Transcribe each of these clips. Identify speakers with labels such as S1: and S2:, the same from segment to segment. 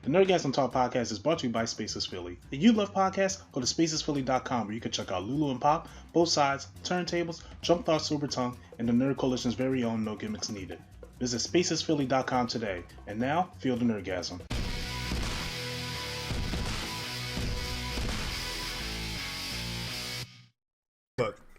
S1: The Nerdgasm Talk podcast is brought to you by Spaces Philly. If you love podcasts, go to spacesphilly.com where you can check out Lulu and Pop, Both Sides, Turntables, Jump Thought Super Tongue, and the Nerd Coalition's very own No Gimmicks Needed. Visit spacesphilly.com today. And now, feel the Nerdgasm.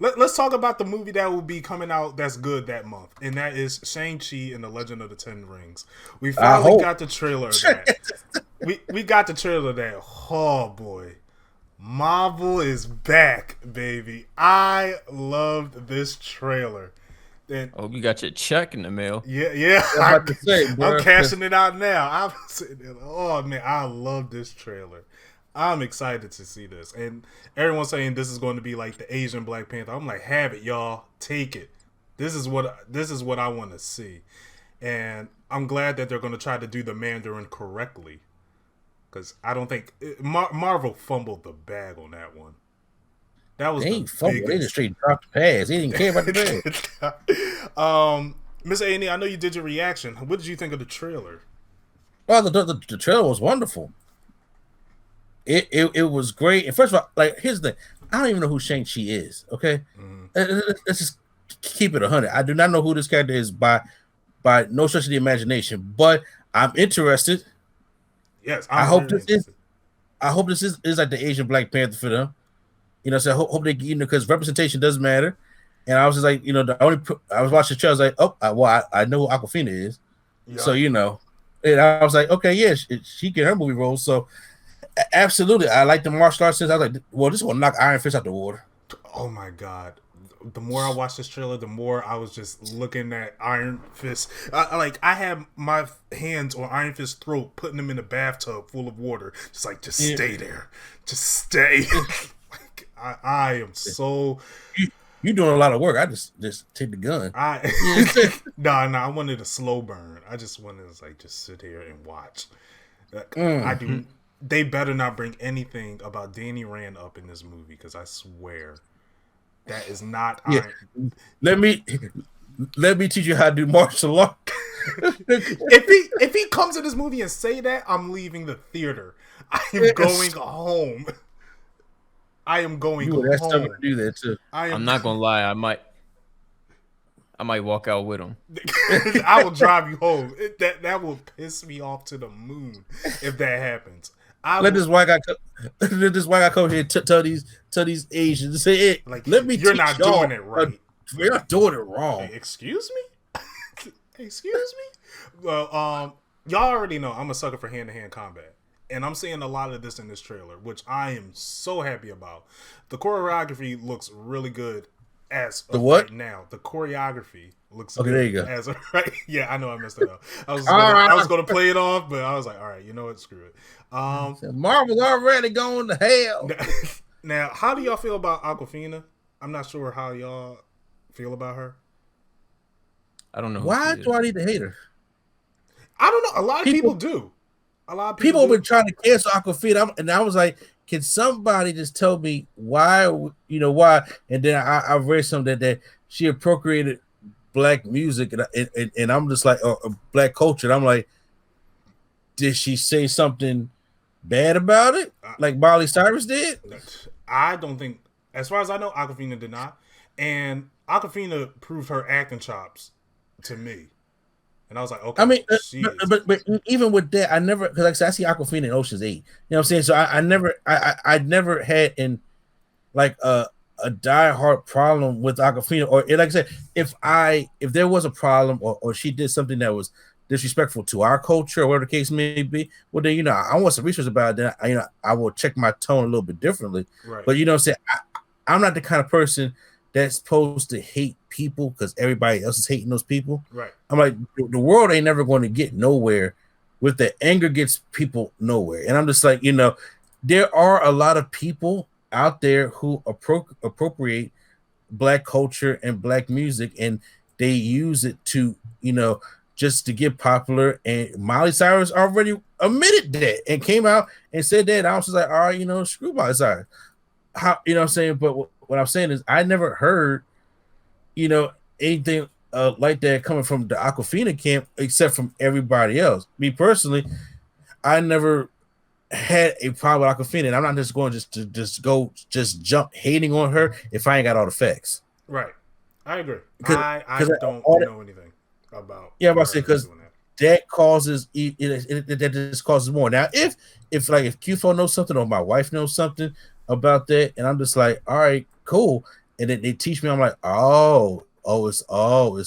S2: Look, let's talk about the movie that will be coming out that's good that month, and that is Shang-Chi and the Legend of the Ten Rings. We finally got the trailer of that. we got the trailer of that. Oh boy. Marvel is back, baby. I loved this trailer.
S3: And, you got your check in the mail.
S2: Yeah. I'm cashing it out now. I'm sitting there, oh man, I love this trailer. I'm excited to see this. And everyone's saying this is going to be like the Asian Black Panther. I'm like, have it, y'all. Take it. This is what I want to see. And I'm glad that they're going to try to do the Mandarin correctly. Because I don't think Marvel fumbled the bag on that one. That was
S4: they fumbled. They just straight dropped the pass. They didn't care about the
S2: bag. Miss A&E, I know you did your reaction. What did you think of the trailer?
S4: Well, the trailer was wonderful. It was great. And first of all, like, here's the thing. I don't even know who Shang-Chi is, okay? Let's just keep it 100. I do not know who this character is by no stretch of the imagination, but I'm interested.
S2: Yes,
S4: I hope this is like the Asian Black Panther for them. You know, so I hope they, you know, because representation does matter. And I was just like, you know, I was watching the trailer, I was like, oh, I know who Awkwafina is. Yeah. So, you know, and I was like, okay, yeah, she get her movie role. So, absolutely, I like the martial arts. Since I was like, well, this is gonna knock Iron Fist out the water.
S2: Oh my god! The more I watched this trailer, the more I was just looking at Iron Fist. I had my hands on Iron Fist's throat, putting him in a bathtub full of water, just stay there, just stay. Like, I am so.
S4: You doing a lot of work. I just take the gun.
S2: No, I wanted a slow burn. I just wanted to just sit here and watch. I do. They better not bring anything about Danny Rand up in this movie, because I swear that is not.
S4: Yeah. Let me teach you how to do martial art.
S2: if he comes in this movie and say that, I'm leaving the theater. I am going home. I am going home.
S4: That's something to do that too.
S3: I'm not gonna lie. I might walk out with him.
S2: I will drive you home. That will piss me off to the moon if that happens.
S4: Let this white guy come here tell these Asians, say it.
S2: Like,
S4: let me.
S2: You're not doing it right.
S4: You're not doing it wrong.
S2: Hey, excuse me. Excuse me. Well, y'all already know I'm a sucker for hand-to-hand combat, and I'm seeing a lot of this in this trailer, which I am so happy about. The choreography looks really good as of right now. The choreography looks good.
S4: There you go.
S2: As of right. Yeah, I know I messed it up. I was gonna play it off, but I was like, all right, you know what? Screw it.
S4: Marvel's already going to hell.
S2: Now, how do y'all feel about Awkwafina? I'm not sure how y'all feel about her.
S3: I don't know.
S4: Why do I need to hate her?
S2: I don't know. A lot of people do. A lot of
S4: people have been trying to cancel Awkwafina, and I was like, can somebody just tell me why? You know why? And then I read something that she appropriated Black music, and I'm just like, Black culture. And I'm like, did she say something bad about it, like Miley Cyrus did?
S2: I don't think, as far as I know, Awkwafina did not. And Awkwafina proved her acting chops to me. And I was like, okay.
S4: I mean, but even with that, I never, because like I said, I see Awkwafina in Ocean's 8. You know what I'm saying? So I never had in like a diehard problem with Awkwafina, or like I said, if there was a problem or she did something that was disrespectful to our culture or whatever the case may be, well then, you know, I want some research about it. Then I will check my tone a little bit differently.
S2: Right.
S4: But you know what I'm saying, I'm not the kind of person that's supposed to hate people because everybody else is hating those people.
S2: Right.
S4: I'm like, the world ain't never going to get nowhere with the anger gets people nowhere. And I'm just like, you know, there are a lot of people out there who appropriate Black culture and Black music, and they use it to, you know, just to get popular. And Miley Cyrus already admitted that and came out and said that. I was just like, all right, you know, screw Miley Cyrus. How, you know what I'm saying? But what I'm saying is I never heard, you know, anything like that coming from the Awkwafina camp except from everybody else. Me personally, I never had a problem with Aquafina, and I'm not just going just jump hating on her if I ain't got all the facts.
S2: Right, I agree.
S4: Because
S2: I don't know anything about.
S4: Yeah, I'm about to say because that causes that just causes more. Now, if Q4 knows something or my wife knows something about that, and I'm just like, all right, cool, and then they teach me, I'm like, it's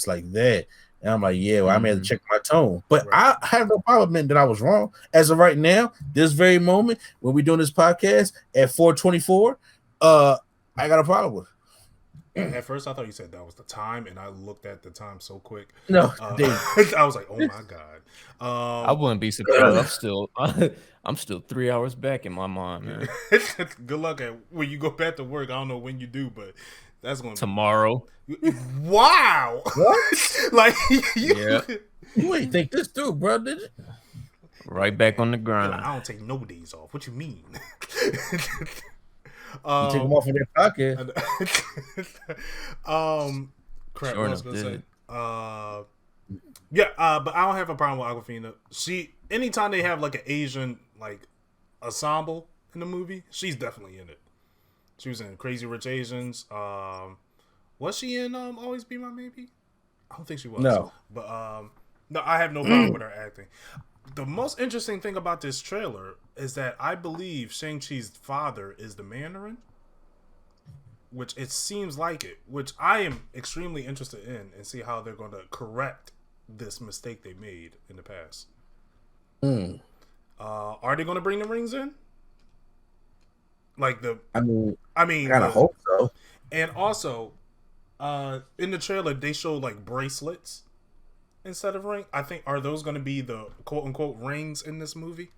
S4: like that. And I'm like, yeah, well, I may have to check my tone. But I have no problem admitting that I was wrong. As of right now, this very moment, when we're doing this podcast at 4:24, I got a problem with it.
S2: At first, I thought you said that was the time, and I looked at the time so quick.
S4: No,
S2: I was like, "Oh my god!"
S3: I wouldn't be surprised. I'm still 3 hours back in my mind, man.
S2: Good luck at when you go back to work. I don't know when you do, but that's going
S3: tomorrow.
S2: Wow!
S4: What?
S2: Like,
S4: you ain't think this through, bro? Did you?
S3: Right back on the grind.
S2: Like, I don't take no days off. What you mean?
S4: You take them off in their pocket.
S2: Crap.
S3: Sure
S2: what I was gonna say. But I don't have a problem with Awkwafina. Anytime they have like an Asian like ensemble in the movie, she's definitely in it. She was in Crazy Rich Asians. Was she in Always Be My Maybe? I don't think she was.
S4: No.
S2: But no, I have no problem with her acting. The most interesting thing about this trailer is that I believe Shang-Chi's father is the Mandarin, which it seems like it, which I am extremely interested in and see how they're going to correct this mistake they made in the past. Are they going to bring the rings in? Like I mean,
S4: kind of hope so.
S2: And also, in the trailer, they show like bracelets instead of ring. I think are those going to be the quote unquote rings in this movie?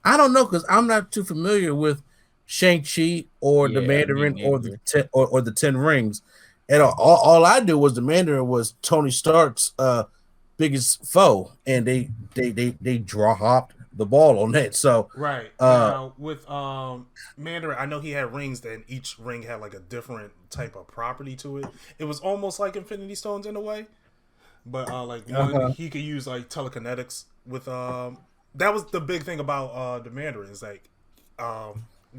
S4: I don't know because I'm not too familiar with Shang-Chi or the Mandarin or the 10 rings. And all I knew was the Mandarin was Tony Stark's biggest foe, and they hopped the ball on that. So
S2: right now with Mandarin, I know he had rings, and each ring had like a different type of property to it. It was almost like Infinity Stones in a way, but like one he could use like telekinetics with. That was the big thing about the Mandarin is like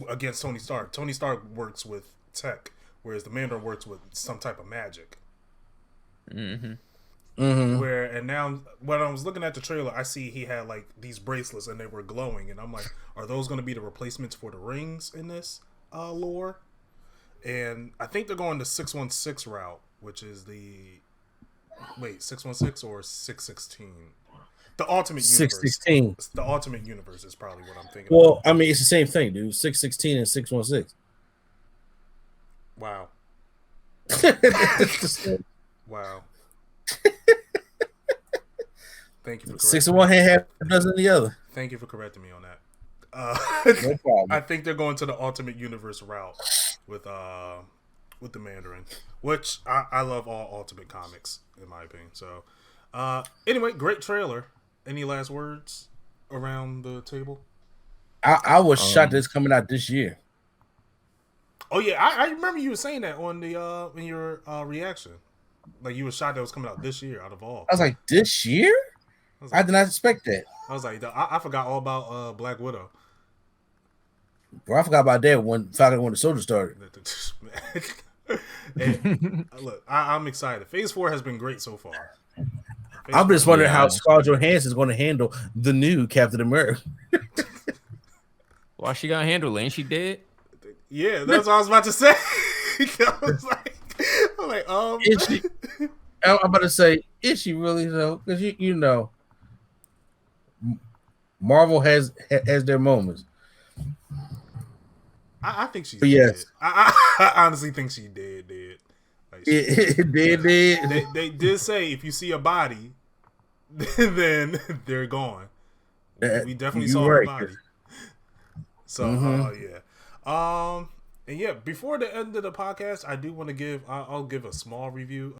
S2: against Tony Stark. Tony Stark works with tech, whereas the Mandarin works with some type of magic. And now when I was looking at the trailer, I see he had like these bracelets and they were glowing, and I'm like, are those going to be the replacements for the rings in this lore? And I think they're going the 616 route, which is the 616 or 616. The Ultimate Universe.
S4: 616.
S2: The Ultimate Universe is probably what I'm thinking.
S4: Well, I mean, it's the same thing, dude. 616 and 616.
S2: Wow. Wow. Thank you for correcting
S4: 6 of one hand, half a dozen of the other.
S2: Thank you for correcting me on that.
S4: No problem.
S2: I think they're going to the Ultimate Universe route with the Mandarin, which I love all Ultimate comics in my opinion. So, anyway, great trailer. Any last words around the table?
S4: I was shocked that it's coming out this year.
S2: Oh yeah, I remember you were saying that on the in your reaction. Like you were shocked that it was coming out this year out of all.
S4: I was like, this year? I did not expect that.
S2: I was like, I forgot all about Black Widow.
S4: Bro, I forgot about that when Falcon and Winter Soldier started.
S2: And, look, I'm excited. Phase 4 has been great so far.
S4: I'm just wondering how Scarlett Johansson is going to handle the new Captain America.
S3: Why she gonna handle it? Ain't she dead?
S2: Yeah, that's what I was about to say. I was like,
S4: is she? I'm about to say, is she really though? Because you know, Marvel has their moments.
S2: I think she's
S4: dead.
S2: I honestly think she dead. Like
S4: dead.
S2: They did say if you see a body, then they're gone. We definitely saw a body. So yeah. And yeah, before the end of the podcast, I do want to I'll give a small review